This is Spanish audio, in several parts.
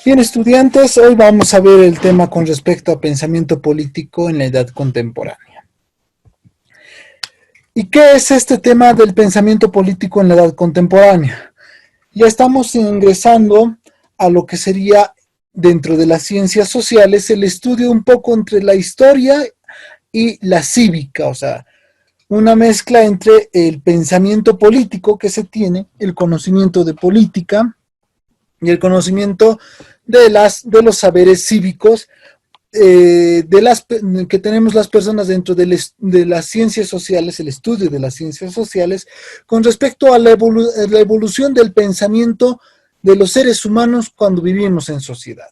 Bien, estudiantes, hoy vamos a ver el tema con respecto a pensamiento político en la edad contemporánea. ¿Y qué es este tema del pensamiento político en la edad contemporánea? Ya estamos ingresando a lo que sería, dentro de las ciencias sociales, el estudio un poco entre la historia y la cívica, o sea, una mezcla entre el pensamiento político que se tiene, el conocimiento de política y el conocimiento de los saberes cívicos que tenemos las personas dentro de las ciencias sociales, el estudio de las ciencias sociales, con respecto a la evolución del pensamiento de los seres humanos cuando vivimos en sociedad.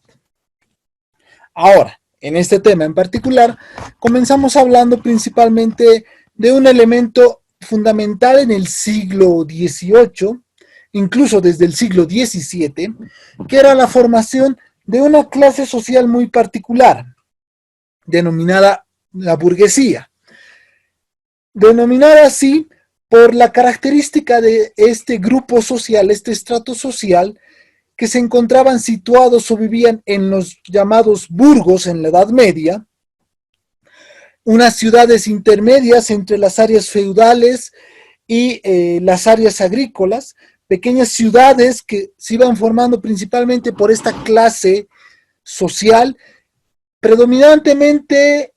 Ahora, en este tema en particular, comenzamos hablando principalmente de un elemento fundamental en el siglo XVIII, incluso desde el siglo XVII, que era la formación de una clase social muy particular, denominada la burguesía. Denominada así por la característica de este grupo social, este estrato social, que se encontraban situados o vivían en los llamados burgos en la Edad Media, unas ciudades intermedias entre las áreas feudales y las áreas agrícolas, pequeñas ciudades que se iban formando principalmente por esta clase social, predominantemente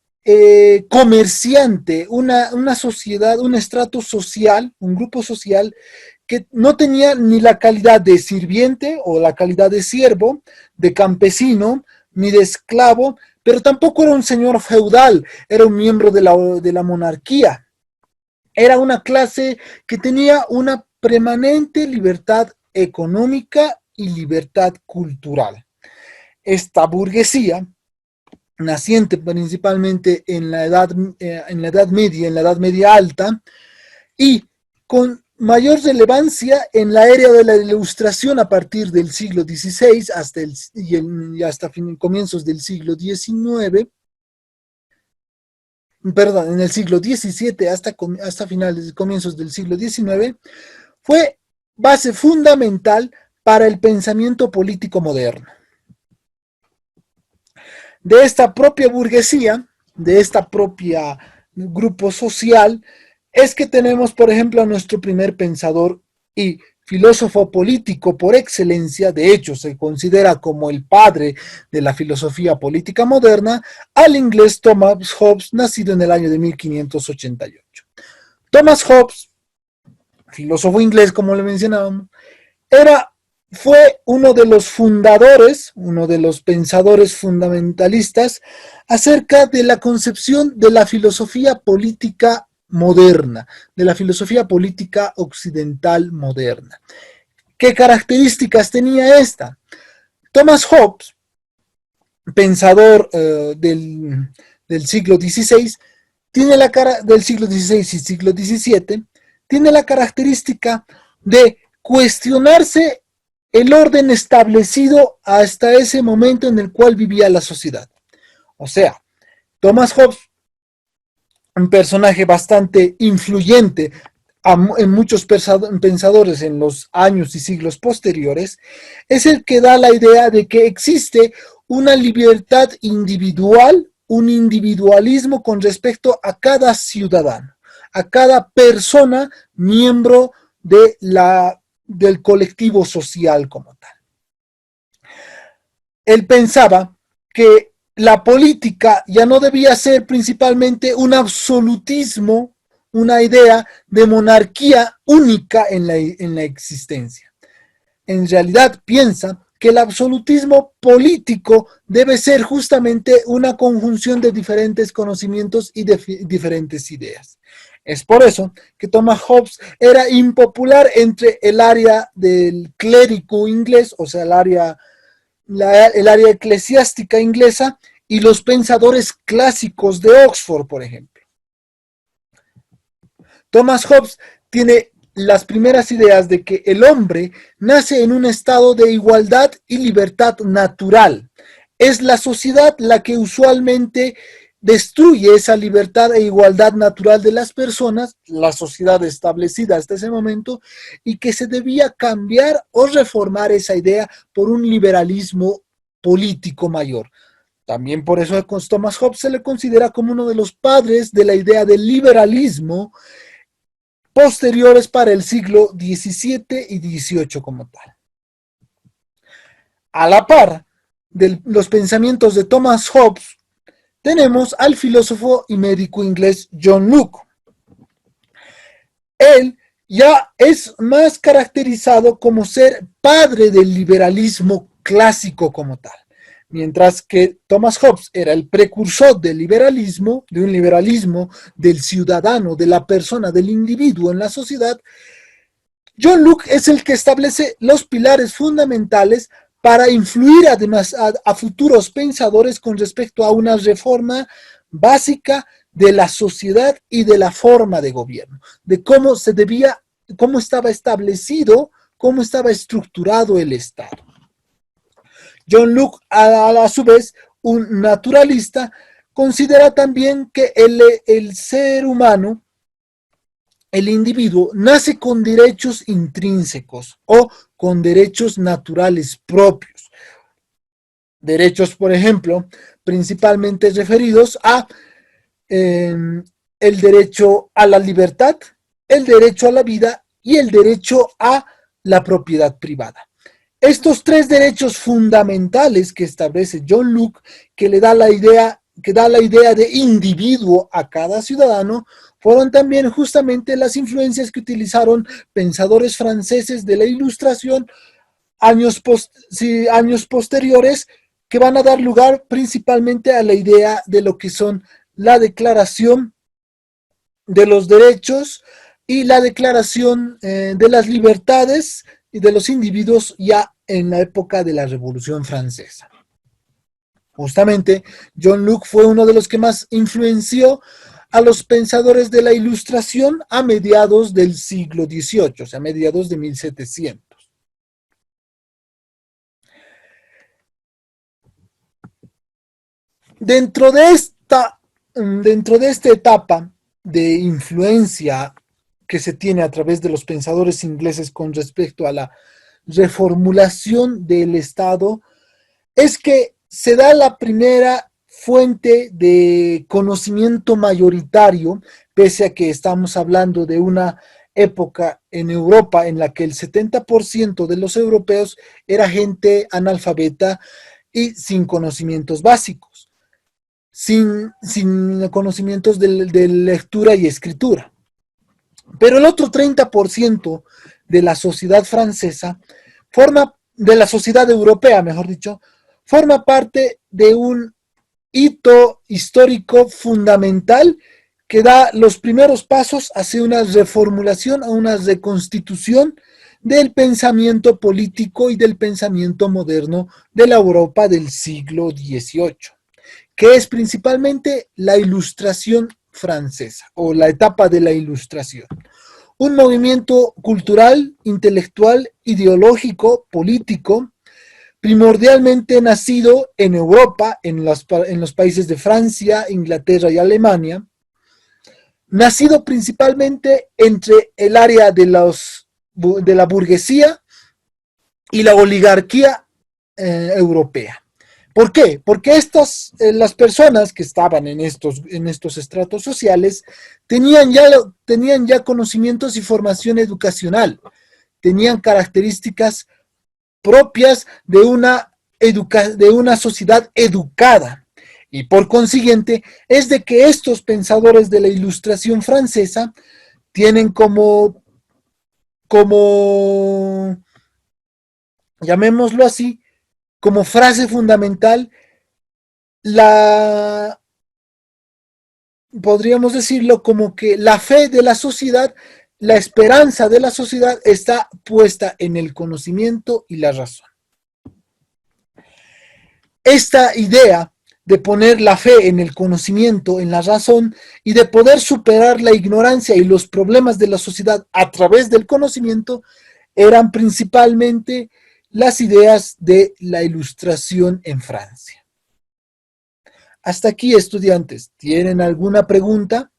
comerciante, una sociedad, un estrato social, un grupo social que no tenía ni la calidad de sirviente o la calidad de siervo, de campesino, ni de esclavo, pero tampoco era un señor feudal, era un miembro de la monarquía. Era una clase que tenía una permanente libertad económica y libertad cultural. Esta burguesía, naciente principalmente en la Edad Media, en la Edad Media Alta, y con mayor relevancia en la era de la Ilustración a partir del siglo XVI hasta comienzos del siglo XIX, perdón, en el siglo XVII hasta finales, comienzos del siglo XIX, fue base fundamental para el pensamiento político moderno. De esta propia burguesía, de esta propia grupo social, es que tenemos, por ejemplo, a nuestro primer pensador y filósofo político por excelencia, de hecho se considera como el padre de la filosofía política moderna, al inglés Thomas Hobbes, nacido en el año de 1588. Thomas Hobbes, filósofo inglés, como le mencionábamos, fue uno de los fundadores, uno de los pensadores fundamentalistas acerca de la concepción de la filosofía política moderna, de la filosofía política occidental moderna. ¿Qué características tenía esta? Thomas Hobbes, pensador del siglo XVI, del siglo XVI y siglo XVII, tiene la característica de cuestionarse el orden establecido hasta ese momento en el cual vivía la sociedad. O sea, Thomas Hobbes, un personaje bastante influyente en muchos pensadores en los años y siglos posteriores, es el que da la idea de que existe una libertad individual, un individualismo con respecto a cada ciudadano, a cada persona miembro del colectivo social como tal. Él pensaba que la política ya no debía ser principalmente un absolutismo, una idea de monarquía única en la existencia. En realidad piensa que el absolutismo político debe ser justamente una conjunción de diferentes conocimientos y de diferentes ideas. Es por eso que Thomas Hobbes era impopular entre el área del clérigo inglés, o sea, el área eclesiástica inglesa, y los pensadores clásicos de Oxford, por ejemplo. Thomas Hobbes tiene las primeras ideas de que el hombre nace en un estado de igualdad y libertad natural. Es la sociedad la que usualmente destruye esa libertad e igualdad natural de las personas, la sociedad establecida hasta ese momento, y que se debía cambiar o reformar esa idea por un liberalismo político mayor. También por eso a Thomas Hobbes se le considera como uno de los padres de la idea del liberalismo posteriores para el siglo XVII y XVIII como tal. A la par de los pensamientos de Thomas Hobbes, tenemos al filósofo y médico inglés John Locke. Él ya es más caracterizado como ser padre del liberalismo clásico como tal. Mientras que Thomas Hobbes era el precursor del liberalismo, de un liberalismo del ciudadano, de la persona, del individuo en la sociedad, John Locke es el que establece los pilares fundamentales para influir además a futuros pensadores con respecto a una reforma básica de la sociedad y de la forma de gobierno, de cómo se debía, cómo estaba establecido, cómo estaba estructurado el Estado. John Locke, a su vez, un naturalista, considera también que el ser humano, el individuo, nace con derechos intrínsecos o con derechos naturales propios. Derechos, por ejemplo, principalmente referidos a el derecho a la libertad, el derecho a la vida y el derecho a la propiedad privada. Estos tres derechos fundamentales que establece John Locke, que da la idea de individuo a cada ciudadano, fueron también justamente las influencias que utilizaron pensadores franceses de la Ilustración años posteriores, que van a dar lugar principalmente a la idea de lo que son la Declaración de los Derechos y la Declaración de las Libertades y de los individuos ya en la época de la Revolución Francesa. Justamente, John Locke fue uno de los que más influenció a los pensadores de la Ilustración a mediados del siglo XVIII, o sea, a mediados de 1700. Dentro de esta etapa de influencia que se tiene a través de los pensadores ingleses con respecto a la reformulación del Estado, es que se da la primera fuente de conocimiento mayoritario, pese a que estamos hablando de una época en Europa en la que el 70% de los europeos era gente analfabeta y sin conocimientos básicos, sin conocimientos de lectura y escritura. Pero el otro 30% de la sociedad francesa de la sociedad europea, mejor dicho, forma parte de un hito histórico fundamental que da los primeros pasos hacia una reformulación, a una reconstitución del pensamiento político y del pensamiento moderno de la Europa del siglo XVIII, que es principalmente la Ilustración francesa o la etapa de la Ilustración. Un movimiento cultural, intelectual, ideológico, político, primordialmente nacido en Europa, en los países de Francia, Inglaterra y Alemania, nacido principalmente entre el área de la burguesía y la oligarquía europea. ¿Por qué? Porque las personas que estaban en estos estratos sociales tenían ya conocimientos y formación educacional, tenían características propias de una sociedad educada. Y por consiguiente, es de que estos pensadores de la Ilustración francesa tienen como llamémoslo así, como frase fundamental, podríamos decirlo como que la fe de la sociedad, la esperanza de la sociedad está puesta en el conocimiento y la razón. Esta idea de poner la fe en el conocimiento, en la razón, y de poder superar la ignorancia y los problemas de la sociedad a través del conocimiento, eran principalmente las ideas de la Ilustración en Francia. Hasta aquí, estudiantes, ¿tienen alguna pregunta?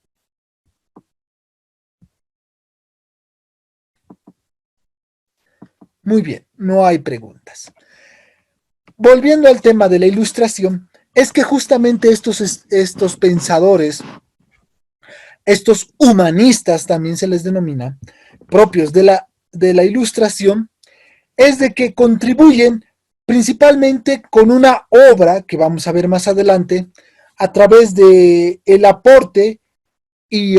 Muy bien, no hay preguntas. Volviendo al tema de la ilustración, es que justamente estos pensadores, estos humanistas también se les denomina, propios de la ilustración, es de que contribuyen principalmente con una obra que vamos a ver más adelante a través de el aporte y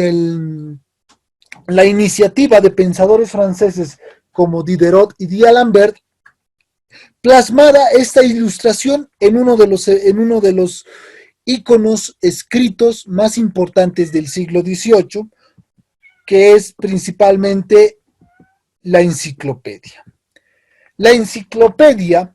la iniciativa de pensadores franceses como Diderot y D'Alembert, plasmada esta ilustración en uno de los íconos escritos más importantes del siglo XVIII, que es principalmente la enciclopedia. La enciclopedia,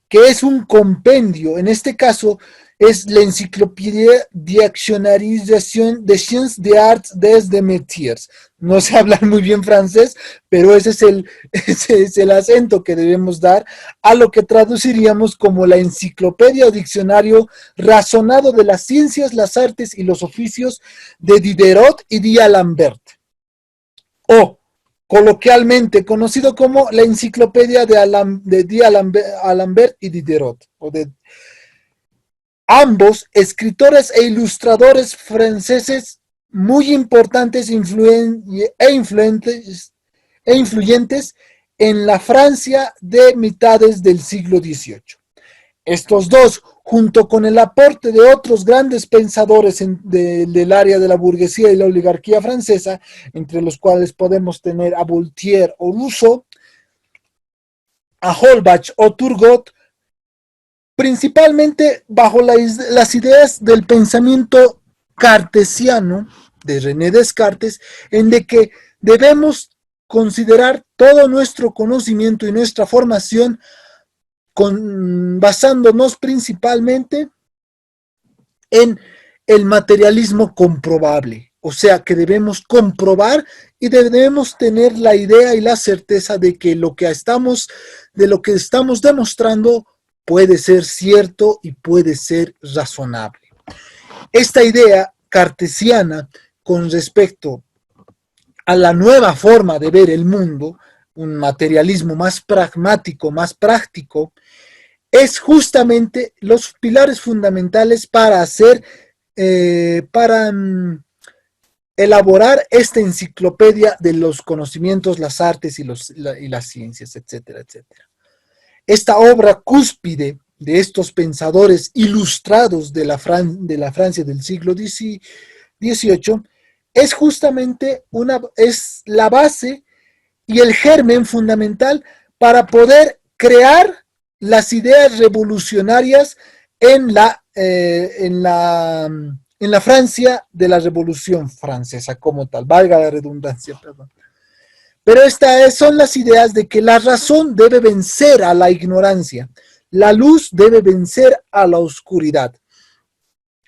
que es un compendio, en este caso es la Enciclopedia d'Actionnarisation des Sciences des Arts des Métiers. No sé hablar muy bien francés, pero ese es el acento que debemos dar a lo que traduciríamos como la enciclopedia o diccionario razonado de las ciencias, las artes y los oficios de Diderot y D'Alembert. O coloquialmente conocido como la enciclopedia de D'Alembert y Diderot, o de ambos escritores e ilustradores franceses muy importantes e influyentes en la Francia de mitades del siglo XVIII. Estos dos, junto con el aporte de otros grandes pensadores del área de la burguesía y la oligarquía francesa, entre los cuales podemos tener a Voltaire o Rousseau, a Holbach o Turgot, principalmente bajo las ideas del pensamiento cartesiano de René Descartes, en de que debemos considerar todo nuestro conocimiento y nuestra formación basándonos principalmente en el materialismo comprobable, o sea que debemos comprobar y debemos tener la idea y la certeza de que lo que estamos demostrando puede ser cierto y puede ser razonable. Esta idea cartesiana con respecto a la nueva forma de ver el mundo, un materialismo más pragmático, más práctico, es justamente los pilares fundamentales para elaborar esta enciclopedia de los conocimientos, las artes y las ciencias, etcétera, etcétera. Esta obra cúspide de estos pensadores ilustrados de la Francia del siglo XVIII es justamente es la base y el germen fundamental para poder crear las ideas revolucionarias en la Francia de la Revolución Francesa como tal, valga la redundancia, perdón. Pero estas son las ideas de que la razón debe vencer a la ignorancia, la luz debe vencer a la oscuridad,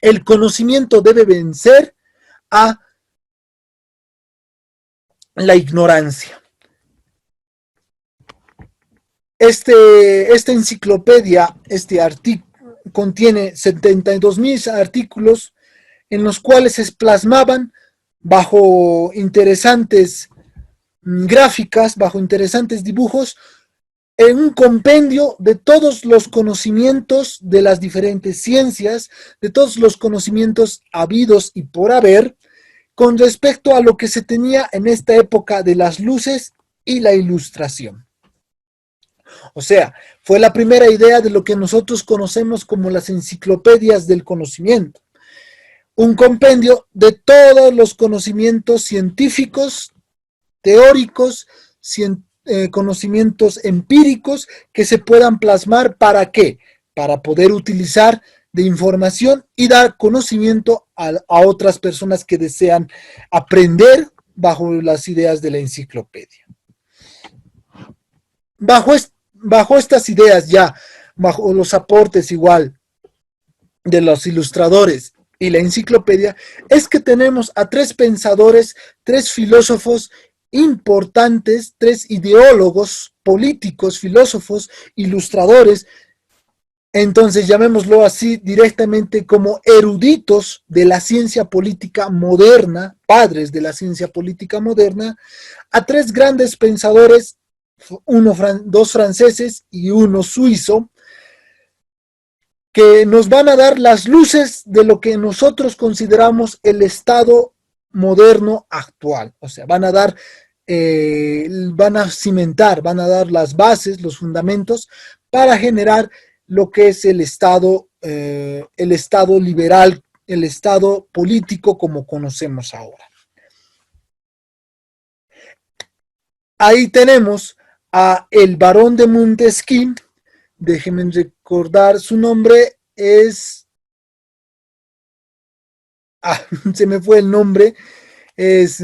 el conocimiento debe vencer a la ignorancia. Esta enciclopedia, contiene 72,000 artículos en los cuales se plasmaban bajo interesantes gráficas, bajo interesantes dibujos, en un compendio de todos los conocimientos de las diferentes ciencias, de todos los conocimientos habidos y por haber, con respecto a lo que se tenía en esta época de las luces y la ilustración. O sea, fue la primera idea de lo que nosotros conocemos como las enciclopedias del conocimiento. Un compendio de todos los conocimientos científicos, teóricos, conocimientos empíricos que se puedan plasmar. ¿Para qué? Para poder utilizar de información y dar conocimiento a otras personas que desean aprender bajo las ideas de la enciclopedia. Bajo estas ideas ya, bajo los aportes igual de los ilustradores y la enciclopedia, es que tenemos a tres pensadores, tres filósofos importantes, tres ideólogos políticos, filósofos, ilustradores, Entonces, llamémoslo así directamente como eruditos de la ciencia política moderna, padres de la ciencia política moderna, a tres grandes pensadores, dos franceses y uno suizo, que nos van a dar las luces de lo que nosotros consideramos el Estado moderno actual. O sea, van a cimentar, van a dar las bases, los fundamentos para generar lo que es el Estado liberal, el Estado político como conocemos ahora. Ahí tenemos a el barón de Montesquieu, déjenme recordar su nombre, se me fue el nombre, es...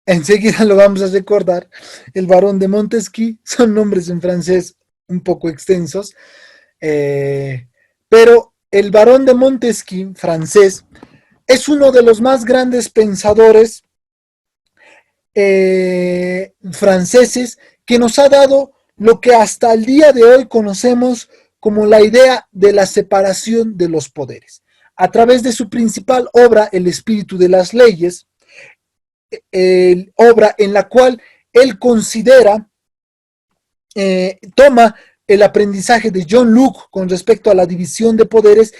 enseguida lo vamos a recordar, el barón de Montesquieu, son nombres en francés un poco extensos, pero el barón de Montesquieu, francés, es uno de los más grandes pensadores franceses que nos ha dado lo que hasta el día de hoy conocemos como la idea de la separación de los poderes. A través de su principal obra, El espíritu de las leyes, obra en la cual él considera, toma el aprendizaje de John Locke con respecto a la división de poderes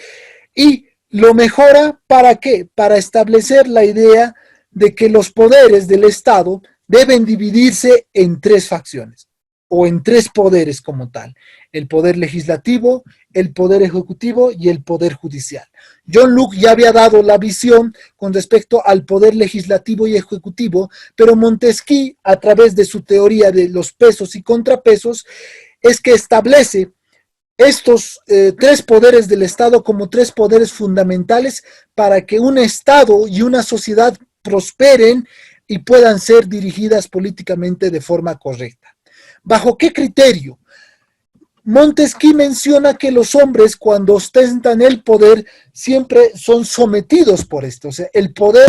y lo mejora. ¿Para qué? Para establecer la idea de que los poderes del Estado deben dividirse en tres facciones o en tres poderes como tal: el poder legislativo, el poder ejecutivo y el poder judicial. John Locke ya había dado la visión con respecto al poder legislativo y ejecutivo, pero Montesquieu, a través de su teoría de los pesos y contrapesos, es que establece estos tres poderes del Estado como tres poderes fundamentales para que un Estado y una sociedad prosperen y puedan ser dirigidas políticamente de forma correcta. ¿Bajo qué criterio? Montesquieu menciona que los hombres, cuando ostentan el poder, siempre son sometidos por esto. O sea, el poder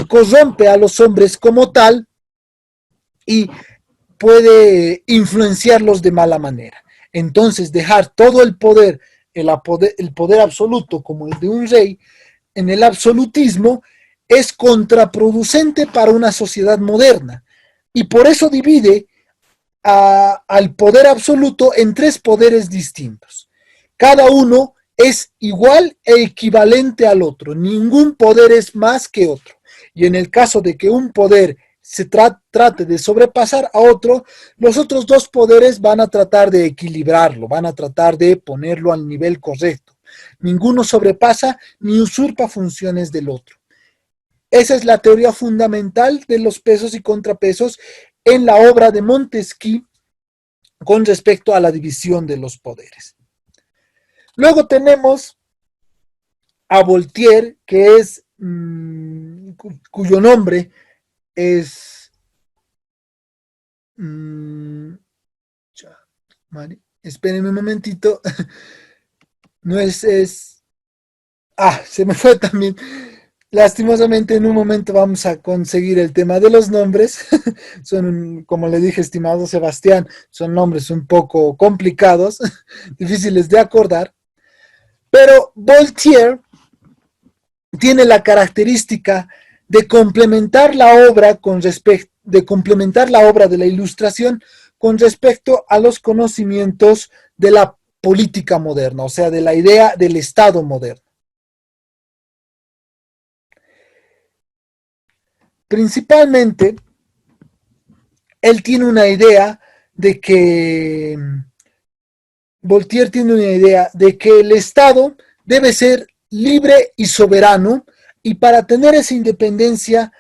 corrompe a los hombres como tal y puede influenciarlos de mala manera. Entonces, dejar todo el poder absoluto como el de un rey, en el absolutismo, es contraproducente para una sociedad moderna. Y por eso divide al poder absoluto en tres poderes distintos. Cada uno es igual e equivalente al otro. Ningún poder es más que otro. Y en el caso de que un poder se trate de sobrepasar a otro, los otros dos poderes van a tratar de equilibrarlo, van a tratar de ponerlo al nivel correcto. Ninguno sobrepasa ni usurpa funciones del otro. Esa es la teoría fundamental de los pesos y contrapesos en la obra de Montesquieu con respecto a la división de los poderes. Luego tenemos a Voltaire, que es cuyo nombre es espérenme un momentito, no se me fue también. Lastimosamente en un momento vamos a conseguir el tema de los nombres. Son, como le dije, estimado Sebastián, son nombres un poco complicados, difíciles de acordar. Pero Voltaire tiene la característica de complementar la obra de la Ilustración con respecto a los conocimientos de la política moderna, o sea, de la idea del Estado moderno. Principalmente, él tiene una idea de que Voltaire tiene una idea de que el Estado debe ser libre y soberano, y para tener esa independencia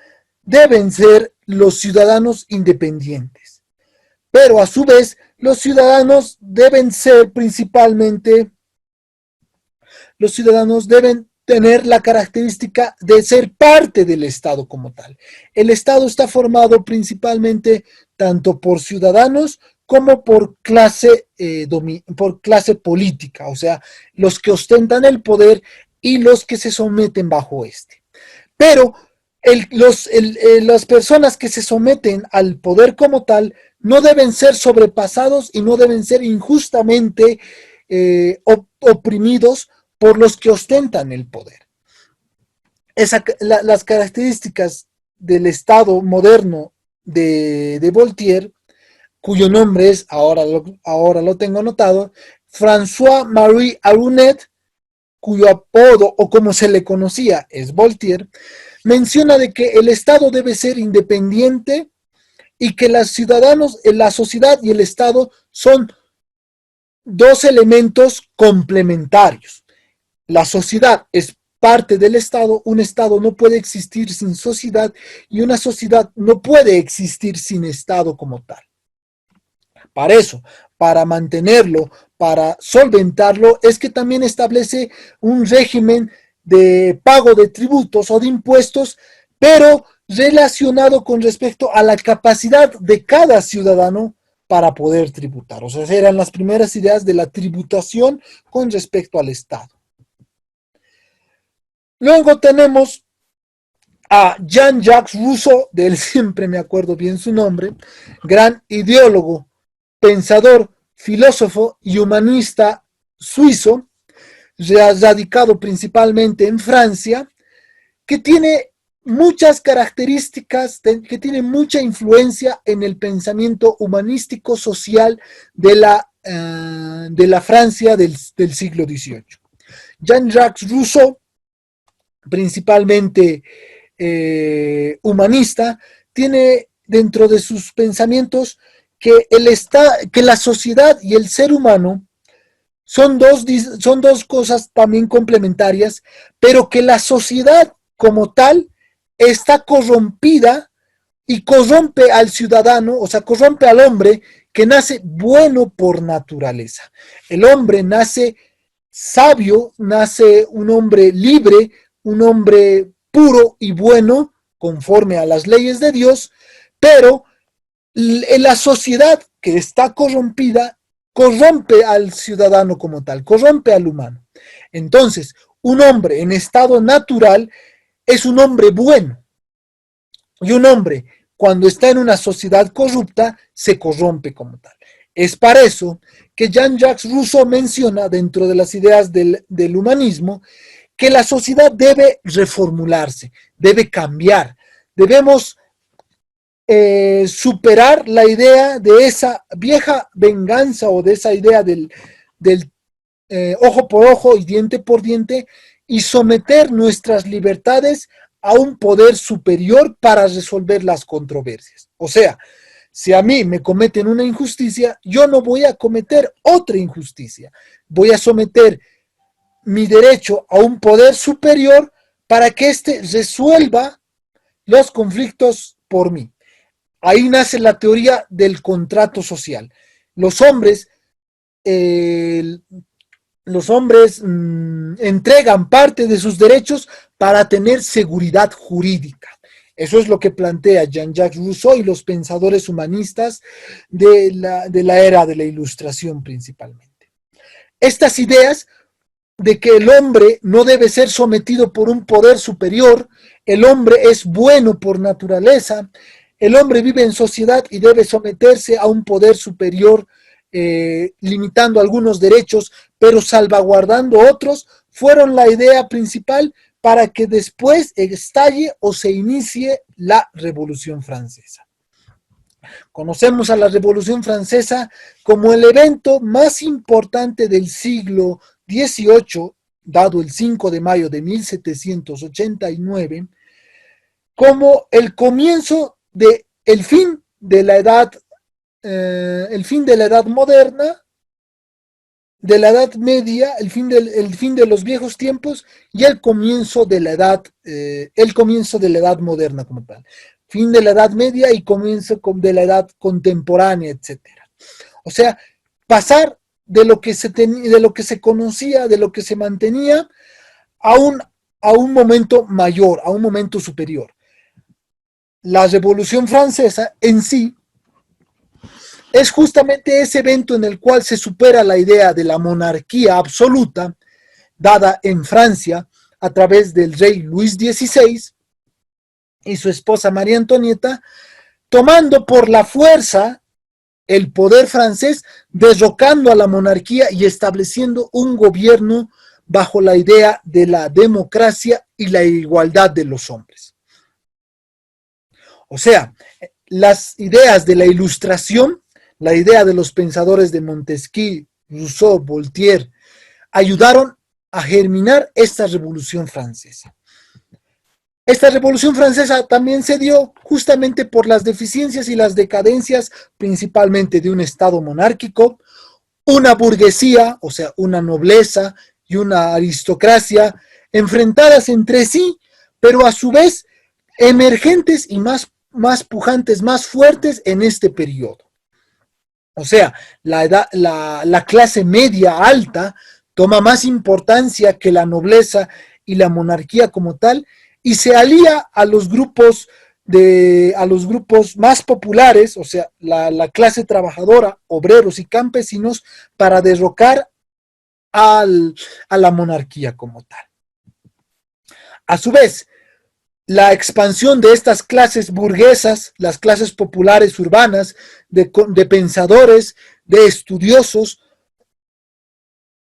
deben ser los ciudadanos independientes. Pero a su vez, los ciudadanos deben tener la característica de ser parte del Estado como tal. El Estado está formado principalmente tanto por ciudadanos como por clase política, o sea, los que ostentan el poder y los que se someten bajo este. Pero las personas que se someten al poder como tal no deben ser sobrepasados y no deben ser injustamente oprimidos por los que ostentan el poder. Las características del Estado moderno de Voltaire, cuyo nombre es, ahora lo tengo anotado, François-Marie Arouet, cuyo apodo o como se le conocía es Voltaire, menciona de que el Estado debe ser independiente y que los ciudadanos, la sociedad y el Estado son dos elementos complementarios. La sociedad es parte del Estado, un Estado no puede existir sin sociedad y una sociedad no puede existir sin Estado como tal. Para eso, para mantenerlo, para solventarlo, es que también establece un régimen de pago de tributos o de impuestos, pero relacionado con respecto a la capacidad de cada ciudadano para poder tributar. O sea, eran las primeras ideas de la tributación con respecto al Estado. Luego tenemos a Jean-Jacques Rousseau, de él siempre me acuerdo bien su nombre, gran ideólogo, pensador, filósofo y humanista suizo, radicado principalmente en Francia, que tiene muchas características, que tiene mucha influencia en el pensamiento humanístico social de la Francia del siglo XVIII. Jean-Jacques Rousseau, principalmente humanista, tiene dentro de sus pensamientos que la sociedad y el ser humano son dos cosas también complementarias, pero que la sociedad como tal está corrompida y corrompe al ciudadano, o sea, corrompe al hombre que nace bueno por naturaleza. El hombre nace sabio, nace un hombre libre, un hombre puro y bueno, conforme a las leyes de Dios, pero la sociedad que está corrompida corrompe al ciudadano como tal, corrompe al humano. Entonces, un hombre en estado natural es un hombre bueno. Y un hombre, cuando está en una sociedad corrupta, se corrompe como tal. Es para eso que Jean-Jacques Rousseau menciona dentro de las ideas del humanismo que la sociedad debe reformularse, debe cambiar. Debemos superar la idea de esa vieja venganza o de esa idea del ojo por ojo y diente por diente y someter nuestras libertades a un poder superior para resolver las controversias. O sea, si a mí me cometen una injusticia, yo no voy a cometer otra injusticia. Voy a someter mi derecho a un poder superior para que éste resuelva los conflictos por mí. Ahí nace la teoría del contrato social. Los hombres entregan parte de sus derechos para tener seguridad jurídica. Eso es lo que plantea Jean-Jacques Rousseau y los pensadores humanistas de la era de la Ilustración principalmente. Estas ideas de que el hombre no debe ser sometido por un poder superior, el hombre es bueno por naturaleza, el hombre vive en sociedad y debe someterse a un poder superior, limitando algunos derechos, pero salvaguardando otros, fueron la idea principal para que después estalle o se inicie la Revolución Francesa. Conocemos a la Revolución Francesa como el evento más importante del siglo XVIII, dado el 5 de mayo de 1789, como el comienzo el fin de la edad moderna, de la Edad Media, el fin de los viejos tiempos y el comienzo de la edad moderna como tal. Fin de la Edad Media y comienzo de la edad contemporánea, etcétera. O sea, pasar de lo que se conocía, de lo que se mantenía, a un momento mayor, a un momento superior. La Revolución Francesa en sí es justamente ese evento en el cual se supera la idea de la monarquía absoluta dada en Francia a través del rey Luis XVI y su esposa María Antonieta, tomando por la fuerza el poder francés, derrocando a la monarquía y estableciendo un gobierno bajo la idea de la democracia y la igualdad de los hombres. O sea, las ideas de la Ilustración, la idea de los pensadores de Montesquieu, Rousseau, Voltaire, ayudaron a germinar esta Revolución Francesa. Esta Revolución Francesa también se dio justamente por las deficiencias y las decadencias, principalmente de un Estado monárquico, una burguesía, o sea, una nobleza y una aristocracia enfrentadas entre sí, pero a su vez emergentes y más pujantes, más fuertes en este periodo. O sea, la clase media alta toma más importancia que la nobleza y la monarquía como tal, y se alía a los grupos más populares, o sea, la clase trabajadora, obreros y campesinos, para derrocar a la monarquía como tal. A su vez, la expansión de estas clases burguesas, las clases populares urbanas, de pensadores, de estudiosos,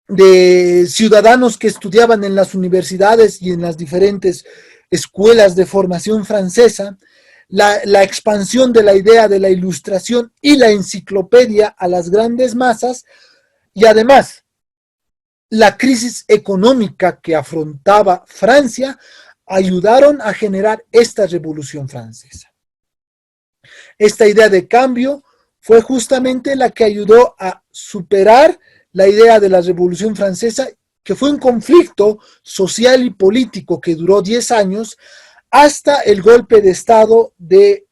de ciudadanos que estudiaban en las universidades y en las diferentes escuelas de formación francesa, la expansión de la idea de la Ilustración y la enciclopedia a las grandes masas, y además la crisis económica que afrontaba Francia, ayudaron a generar esta Revolución Francesa. Esta idea de cambio fue justamente la que ayudó a superar la idea de la Revolución Francesa, que fue un conflicto social y político que duró 10 años hasta el golpe de Estado de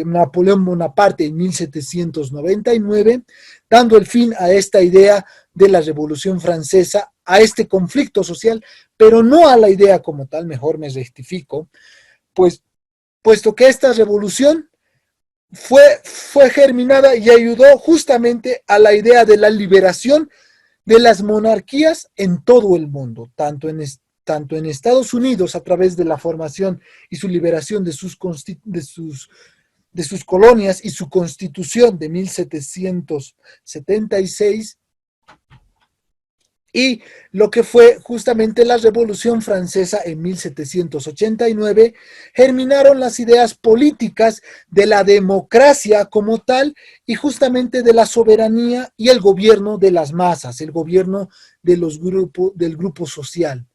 Napoleón Bonaparte en 1799, dando el fin a esta idea de la Revolución Francesa, a este conflicto social, pero no a la idea como tal, mejor me rectifico, pues, puesto que esta revolución fue germinada y ayudó justamente a la idea de la liberación de las monarquías en todo el mundo, tanto en Estados Unidos a través de la formación y su liberación de sus colonias y su constitución de 1776, y lo que fue justamente la Revolución Francesa en 1789, germinaron las ideas políticas de la democracia como tal y justamente de la soberanía y el gobierno de las masas, el gobierno de del grupo social,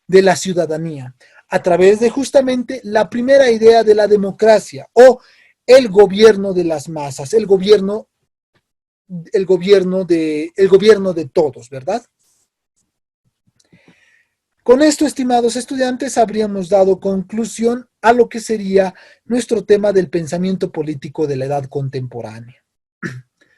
de la ciudadanía, a través de justamente la primera idea de la democracia o el gobierno de las masas, el gobierno de todos, ¿verdad? Con esto, estimados estudiantes, habríamos dado conclusión a lo que sería nuestro tema del pensamiento político de la edad contemporánea.